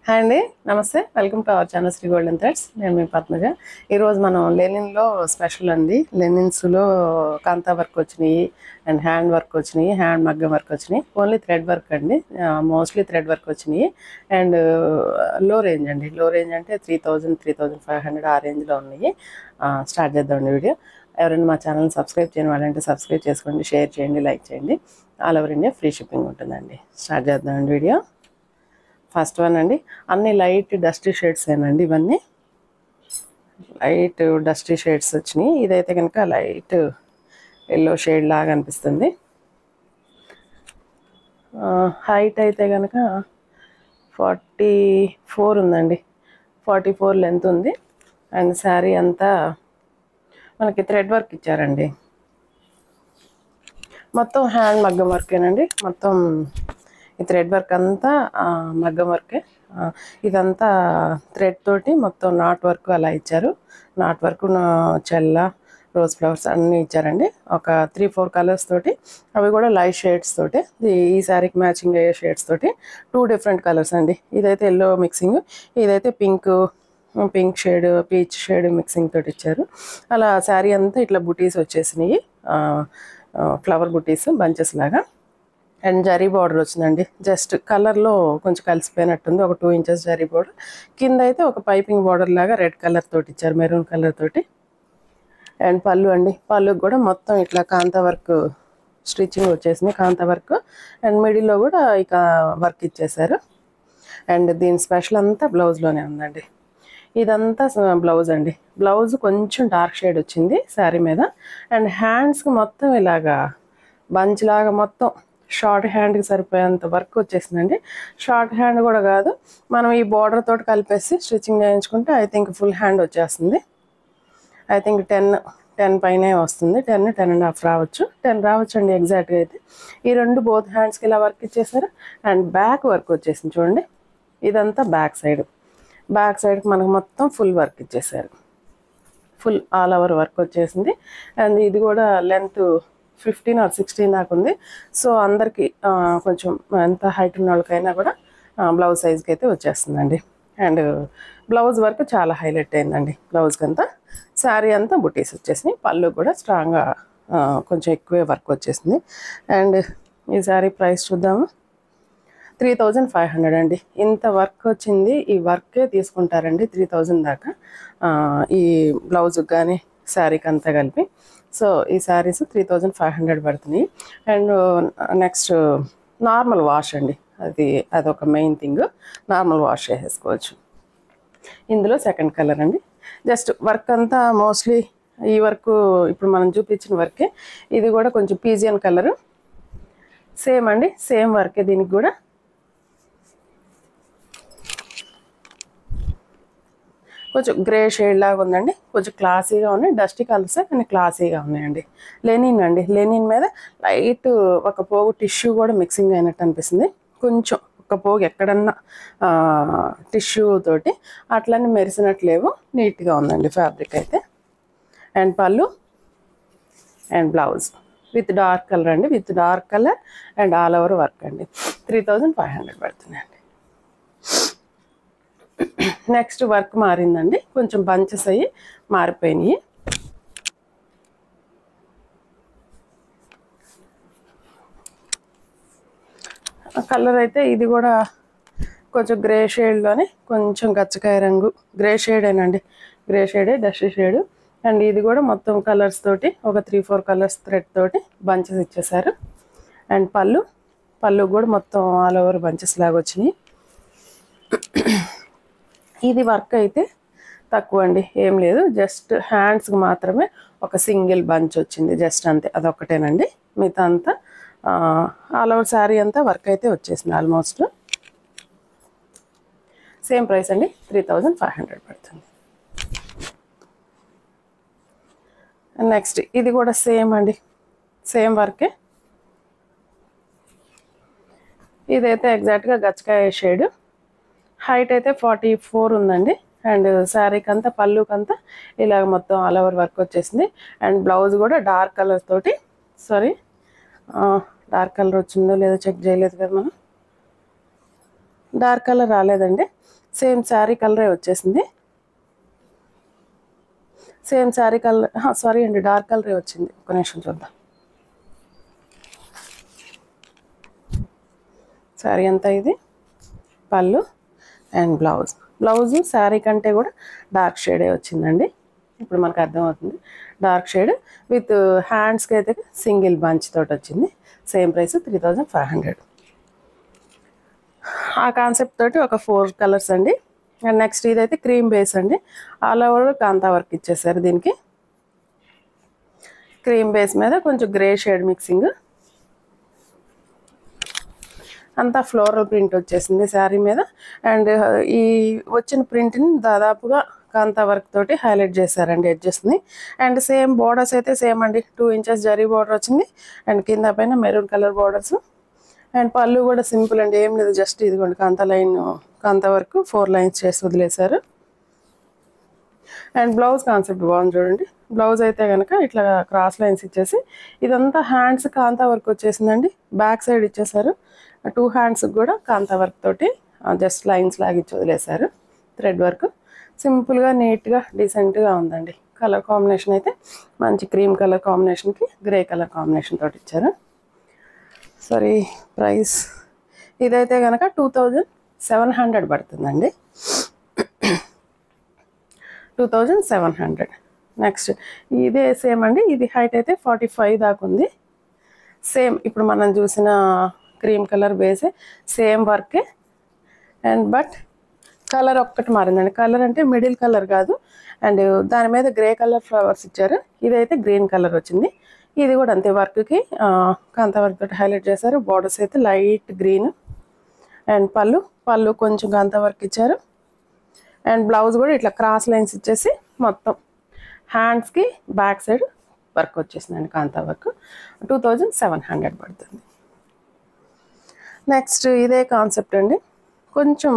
Hi అండి, నమస్తే. Welcome to our channel Sri golden threads. నేను మీ పద్మజ. ఈరోజు మనం లెనిన్లో స్పెషల్ అండి. లెనిన్స్లో కాంతా వర్క్ వచ్చినాయి అండ్ హ్యాండ్ వర్క్ వచ్చినాయి, హ్యాండ్ మగ్గం వర్క్ వచ్చినాయి. ఓన్లీ థ్రెడ్ వర్క్ అండి, మోస్ట్లీ థ్రెడ్ వర్క్ వచ్చినాయి. అండ్ లో రేంజ్ అండి. లో రేంజ్ అంటే 3000, 3500 ఆ రేంజ్లో ఉన్నాయి. స్టార్ట్ చేద్దామండి వీడియో. ఎవరైనా మా ఛానల్ని సబ్స్క్రైబ్ చేయని వాళ్ళంటే సబ్స్క్రైబ్ చేసుకోండి, షేర్ చేయండి, లైక్ చేయండి. All over India free shipping ఉంటుందండి. స్టార్ట్ చేద్దామండి వీడియో. ఫస్ట్ వన్ అండి, అన్ని లైట్ డస్టీ షేడ్స్ ఏనండి. ఇవన్నీ లైట్ డస్టీ షేడ్స్ వచ్చినాయి. ఇదైతే కనుక లైట్ ఎల్లో షేడ్ లాగా అనిపిస్తుంది. హైట్ అయితే కనుక 44 ఉందండి. 44 లెంత్ ఉంది. అండ్ శారీ అంతా మనకి థ్రెడ్ వర్క్ ఇచ్చారండి. మొత్తం హ్యాండ్ మగ్గం వర్కేనండి. మొత్తం ఈ థ్రెడ్ వర్క్ అంతా మగ్గం వర్కే. ఇదంతా థ్రెడ్ తోటి మొత్తం నాట్ వర్క్ అలా ఇచ్చారు. నాట్ వర్క్, చెల్ల, రోజ్ ఫ్లవర్స్ అన్నీ ఇచ్చారండి. ఒక 3-4 కలర్స్ తోటి, అవి కూడా లైట్ షేడ్స్ తోటి. ఈ శారీకి మ్యాచింగ్ అయ్యే షేడ్స్ తోటి 2 డిఫరెంట్ కలర్స్ అండి. ఇదైతే ఎల్లో మిక్సింగ్, ఇదైతే pink shade, peach shade mixing తోటి ఇచ్చారు. అలా శారీ అంతా ఇట్లా బుటీస్ వచ్చేసినాయి, ఫ్లవర్ బుటీస్ బంచెస్ లాగా. అండ్ జరీ బార్డర్ వచ్చిందండి. జస్ట్ కలర్లో కొంచెం కలిసిపోయినట్టుంది. ఒక 2 ఇంచెస్ జరీ బార్డర్. కింద అయితే ఒక పైపింగ్ బార్డర్ లాగా రెడ్ కలర్ తోటి ఇచ్చారు, మెరూన్ కలర్ తోటి. అండ్ పళ్ళు అండి, పళ్ళుకి కూడా మొత్తం ఇట్లా కాంతా వర్క్ స్టిచ్చింగ్ వచ్చేసింది, కాంతా వర్క్. అండ్ మిడిల్లో కూడా ఇక వర్క్ ఇచ్చేసారు. అండ్ దీని స్పెషల్ అంతా బ్లౌజ్లోనే ఉందండి. ఇదంతా బ్లౌజ్ అండి. బ్లౌజ్ కొంచెం డార్క్ షేడ్ వచ్చింది శారీ మీద. అండ్ హ్యాండ్స్కి మొత్తం ఇలాగా బంచ్ లాగా మొత్తం షార్ట్ హ్యాండ్కి సరిపోయేంత వర్క్ వచ్చేసిందండి. షార్ట్ హ్యాండ్ కూడా కాదు, మనం ఈ బార్డర్ తోటి కలిపేసి స్టిచ్చింగ్ చేయించుకుంటే ఐ థింక్ ఫుల్ హ్యాండ్ వచ్చేస్తుంది. ఐ థింక్ 10 పైనే వస్తుంది. 10.5 రావచ్చు, 10 రావచ్చు అండి ఎగ్జాక్ట్గా అయితే. ఈ రెండు బోత్ హ్యాండ్స్కి ఇలా వర్క్ ఇచ్చేసారు. అండ్ బ్యాక్ వర్క్ వచ్చేసింది చూడండి. ఇదంతా బ్యాక్ సైడ్కి మనకు మొత్తం ఫుల్ వర్క్ ఇచ్చేసారు. ఫుల్ ఆల్ ఓవర్ వర్క్ వచ్చేసింది. అండ్ ఇది కూడా లెంత్ 15 or 16 దాకా ఉంది. సో అందరికీ కొంచెం ఎంత హైట్ ఉన్న వాళ్ళకైనా కూడా బ్లౌజ్ సైజ్కి అయితే వచ్చేస్తుందండి. అండ్ బ్లౌజ్ వర్క్ చాలా హైలైట్ అయిందండి. బ్లౌజ్కి అంతా శారీ అంతా బుటీస్ వచ్చేసినాయి. పళ్ళు కూడా స్ట్రాంగ్గా కొంచెం ఎక్కువే వర్క్ వచ్చేసింది. అండ్ ఈ శారీ ప్రైస్ చూద్దాము. 3500 అండి. ఇంత వర్క్ వచ్చింది, ఈ వర్కే తీసుకుంటారండి 3000 దాకా, ఈ బ్లౌజ్కి కానీ శారీకి అంతా కలిపి. సో ఈ శారీస్ 3500 పడుతున్నాయి. అండ్ నెక్స్ట్ నార్మల్ వాష్ అండి. అదొక మెయిన్ థింగ్. నార్మల్ వాష్ చేసేసుకోవచ్చు. ఇందులో సెకండ్ కలర్ అండి. జస్ట్ వర్క్ అంతా మోస్ట్లీ ఈ వర్క్ ఇప్పుడు మనం చూపించిన వర్కే. ఇది కూడా కొంచెం పీజియన్ కలరు, సేమ్ అండి, సేమ్ వర్కే. దీనికి కూడా కొంచెం గ్రే షేడ్ లాగా ఉందండి. కొంచెం క్లాసీగా ఉన్నాయి. డస్టీ కలర్సే కానీ క్లాసీగా ఉన్నాయండి. లెనిన్ అండి. లెనిన్ మీద లైట్ ఒక పోగు టిష్యూ కూడా మిక్సింగ్ అయినట్టు అనిపిస్తుంది. కొంచెం ఒక పోగు ఎక్కడన్నా టిష్యూ తోటి అట్లనే మెరిసినట్లేవో, నీట్గా ఉందండి ఫ్యాబ్రిక్ అయితే. And pallu and blouse with dark colour అండి, with dark colour and all over work అండి. 3500 పడుతుందండి. నెక్స్ట్ వర్క్ మారిందండి. కొంచెం బంచెస్ అయ్యి మారిపోయినాయి. కలర్ అయితే ఇది కూడా కొంచెం గ్రే షేడ్లోనే, కొంచెం గచ్చకాయ రంగు గ్రే షేడేనండి. గ్రే షేడే, డస్ట్ షేడు. అండ్ ఇది కూడా మొత్తం కలర్స్ తోటి ఒక 3-4 కలర్స్ థ్రెడ్ తోటి బంచెస్ ఇచ్చేసారు. అండ్ పళ్ళు కూడా మొత్తం ఆల్ ఓవర్ బంచెస్ లాగా వచ్చినాయి. ఇది వర్క్ అయితే తక్కువ అండి, ఏం లేదు. జస్ట్ హ్యాండ్స్కి మాత్రమే ఒక సింగిల్ బంచ్ వచ్చింది, జస్ట్ అంతే. అదొక్కటేనండి. మిగతా అంతా ఆల్ ఓవర్ శారీ అంతా వర్క్ అయితే వచ్చేసింది ఆల్మోస్ట్. సేమ్ ప్రైస్ అండి, 3500 పడుతుంది. నెక్స్ట్ ఇది కూడా సేమ్ అండి, సేమ్ వర్కే. ఇదైతే ఎగ్జాక్ట్గా గచ్చకాయ షేడ్. హైట్ అయితే 44 ఉందండి. అండ్ శారీకి అంతా పళ్ళుకంతా ఇలాగ మొత్తం ఆల్ ఓవర్ వర్క్ వచ్చేసింది. అండ్ బ్లౌజ్ కూడా డార్క్ కలర్ తోటి, డార్క్ కలర్ వచ్చిందో లేదో చెక్ చేయలేదు కదా మనం. డార్క్ కలర్ రాలేదండి, సేమ్ శారీ కలరే వచ్చేసింది. సేమ్ శారీ కలర్, సారీ అండి, డార్క్ కలరే వచ్చింది. ఒక నిమిషం చూద్దాం. శారీ అంతా ఇది పళ్ళు అండ్ బ్లౌజ్ శారీ కంటే కూడా డార్క్ షేడే వచ్చిందండి. ఇప్పుడు మనకు అర్థమవుతుంది, డార్క్ షేడ్ విత్ హ్యాండ్స్కి అయితే సింగిల్ బంచ్ తోటి వచ్చింది. Same price 3500. ఆ కాన్సెప్ట్ తోటి ఒక 4 కలర్స్ అండి. అండ్ నెక్స్ట్ ఇదైతే క్రీమ్ బేస్ అండి, ఆల్ ఓవర్ కాంతా వర్క్ ఇచ్చేసారు. దీనికి క్రీమ్ బేస్ మీద కొంచెం గ్రే షేడ్ మిక్సింగ్, అంతా ఫ్లోరల్ ప్రింట్ వచ్చేసింది శారీ మీద. అండ్ ఈ వచ్చిన ప్రింట్ని దాదాపుగా కాంతా వర్క్ తోటి హైలైట్ చేశారండి ఎడ్జెస్ని. అండ్ సేమ్ బోర్డర్స్ అయితే సేమ్ అండి, 2 ఇంచెస్ జరీ బోర్డర్ వచ్చింది. అండ్ కింద పైన maroon colour borders. And pallu కూడా సింపుల్ అండి, ఏం లేదు, జస్ట్ ఇదిగోండి కాంతా వర్క్ 4 లైన్స్ చేసి వదిలేశారు. అండ్ బ్లౌజ్ కాన్సెప్ట్ బాగుంది చూడండి. బ్లౌజ్ అయితే కనుక ఇట్లా క్రాస్ లైన్స్ ఇచ్చేసి ఇదంతా హ్యాండ్స్ కాంతా వర్క్ వచ్చేసిందండి. బ్యాక్ సైడ్ ఇచ్చేసారు, 2 హ్యాండ్స్కి కూడా కాంతా వర్క్ తోటి జస్ట్ లైన్స్ లాగా ఇచ్చి వదిలేశారు. థ్రెడ్ వర్క్ సింపుల్గా నీట్గా డీసెంట్గా ఉందండి. కలర్ కాంబినేషన్ అయితే మంచి క్రీమ్ కలర్ కాంబినేషన్కి గ్రే కలర్ కాంబినేషన్ తోటి ఇచ్చారు. సారీ, ప్రైస్ ఇదైతే కనుక 2700 పడుతుందండి. 2700. నెక్స్ట్ ఇదే సేమ్ అండి, ఇది హైట్ అయితే 45 దాకా ఉంది. సేమ్ ఇప్పుడు మనం చూసిన క్రీమ్ కలర్ బేసే, సేమ్ వర్కే. అండ్ బట్ కలర్ ఒక్కటి మారిందండి. కలర్ అంటే మిడిల్ కలర్ కాదు, అండ్ దాని మీద గ్రే కలర్ ఫ్లవర్స్ ఇచ్చారు. ఇదైతే గ్రీన్ కలర్ వచ్చింది. ఇది కూడా అంతే, వర్క్కి కాంతా వర్క్ తోటి హైలైట్ చేశారు. బార్డర్స్ అయితే లైట్ గ్రీన్. అండ్ పళ్ళు కొంచెం కాంతా వర్క్ ఇచ్చారు. అండ్ బ్లౌజ్ కూడా ఇట్లా క్రాస్ లైన్స్ ఇచ్చేసి మొత్తం హ్యాండ్స్కి బ్యాక్ సైడ్ వర్క్ వచ్చేసిందండి. కాంతా వర్క్ 2700 పడుతుంది. నెక్స్ట్ ఇదే కాన్సెప్ట్ అండి, కొంచెం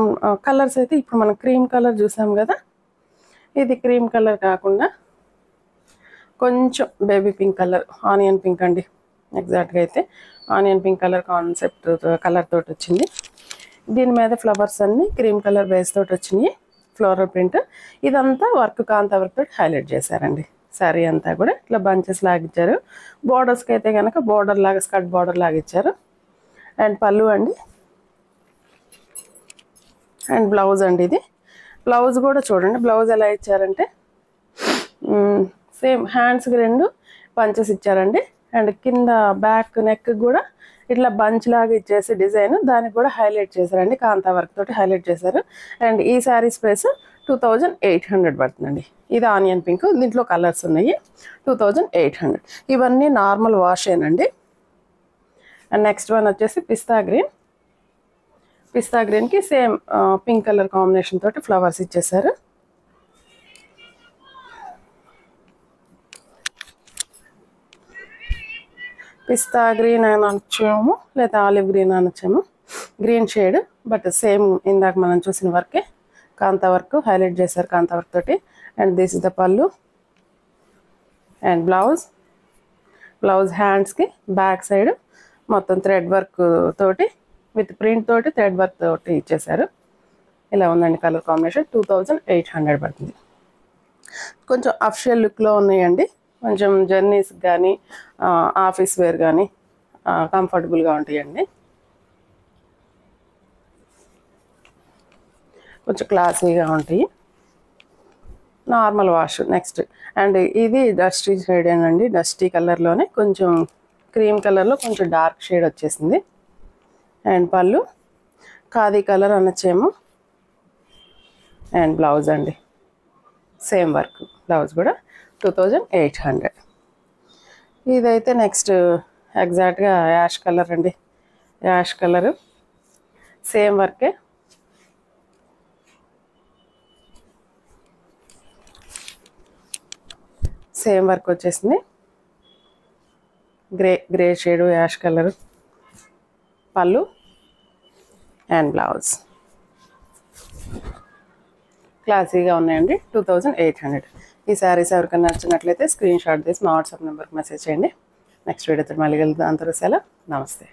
కలర్స్ అయితే ఇప్పుడు మనం క్రీమ్ కలర్ చూసాం కదా, ఇది క్రీమ్ కలర్ కాకుండా కొంచెం baby pink colour, onion pink అండి. ఎగ్జాక్ట్గా అయితే onion pink colour concept colour తోటి వచ్చింది. దీని మీద ఫ్లవర్స్ అన్నీ క్రీమ్ కలర్ బేస్ తోటి వచ్చినాయి, ఫ్లోరల్ ప్రింట్. ఇదంతా వర్క్ కాంతా వర్క్ తోటి హైలైట్ చేశారండి. శారీ అంతా కూడా ఇట్లా బంచెస్ లాగా ఇచ్చారు. బోర్డర్స్కి అయితే కనుక బోర్డర్ లాగా స్కర్ట్ బోర్డర్ లాగా ఇచ్చారు. అండ్ పళ్ళు అండి, అండ్ బ్లౌజ్ అండి. ఇది బ్లౌజ్ కూడా చూడండి, బ్లౌజ్ ఎలా ఇచ్చారంటే సేమ్ హ్యాండ్స్కి 2 పంచెస్ ఇచ్చారండి. అండ్ కింద బ్యాక్ నెక్ కూడా ఇట్లా బంచ్ లాగా ఇచ్చేసి డిజైన్, దానికి కూడా హైలైట్ చేశారండి, కాంతా వర్క్ తోటి హైలైట్ చేశారు. అండ్ ఈ శారీస్ ప్రైస్ 2800 పడుతుందండి. ఇది ఆనియన్ పింక్, దీంట్లో కలర్స్ ఉన్నాయి. 2800. ఇవన్నీ నార్మల్ వాషేనండి. అండ్ నెక్స్ట్ వన్ వచ్చేసి పిస్తా గ్రీన్కి సేమ్ పింక్ కలర్ కాంబినేషన్ తోటి ఫ్లవర్స్ ఇచ్చేసారు. పిస్తా గ్రీన్ అని అనొచ్చేమో, లేదా ఆలివ్ గ్రీన్ అనొచ్చేమో, గ్రీన్ షేడ్. బట్ సేమ్ ఇందాక మనం చూసిన వర్కే, కాంతా వర్క్ హైలైట్ చేశారు కాంతా వర్క్ తోటి. And this is the pallu and blouse హ్యాండ్స్కి బ్యాక్ సైడ్ మొత్తం థ్రెడ్ వర్క్ తోటి విత్ ప్రింట్ తోటి థ్రెడ్ వర్క్ తోటి ఇచ్చేసారు. ఇలా ఉందండి కలర్ కాంబినేషన్. 2800 పడుతుంది. కొంచెం అఫిషియల్ లుక్లో ఉన్నాయండి, కొంచెం జర్నీస్కి కానీ ఆఫీస్ వేర్ కానీ కంఫర్టబుల్గా ఉంటాయండి. కొంచెం క్లాసీగా ఉంటాయి, నార్మల్ వాష్. నెక్స్ట్ అండ్ ఇది డస్టీ షేడ్ ఏనండి, డస్టీ కలర్లోనే కొంచెం క్రీమ్ కలర్లో కొంచెం డార్క్ షేడ్ వచ్చేసింది. అండ్ పళ్ళు ఖాదీ కలర్ అనొచ్చేమో. అండ్ బ్లౌజ్ అండి సేమ్ వర్క్, బ్లౌజ్ కూడా 2800. ఇదైతే నెక్స్ట్ ఎగ్జాక్ట్గా యాష్ కలర్ అండి, యాష్ కలరు సేమ్ వర్కే. సేమ్ వర్క్ వచ్చేసింది, గ్రే షేడు యాష్ కలరు, పళ్ళు అండ్ బ్లౌజ్. క్లాసీగా ఉన్నాయండి. 2800. ఈ శారీస్ ఎవరికైనా నచ్చినట్లయితే స్క్రీన్ షాట్ తీసి మా వాట్సాప్ నెంబర్కి మెసేజ్ చేయండి. నెక్స్ట్ వీడియోతో మళ్ళీ కలుద్దాం. అంతవరకు సెలవు, నమస్తే.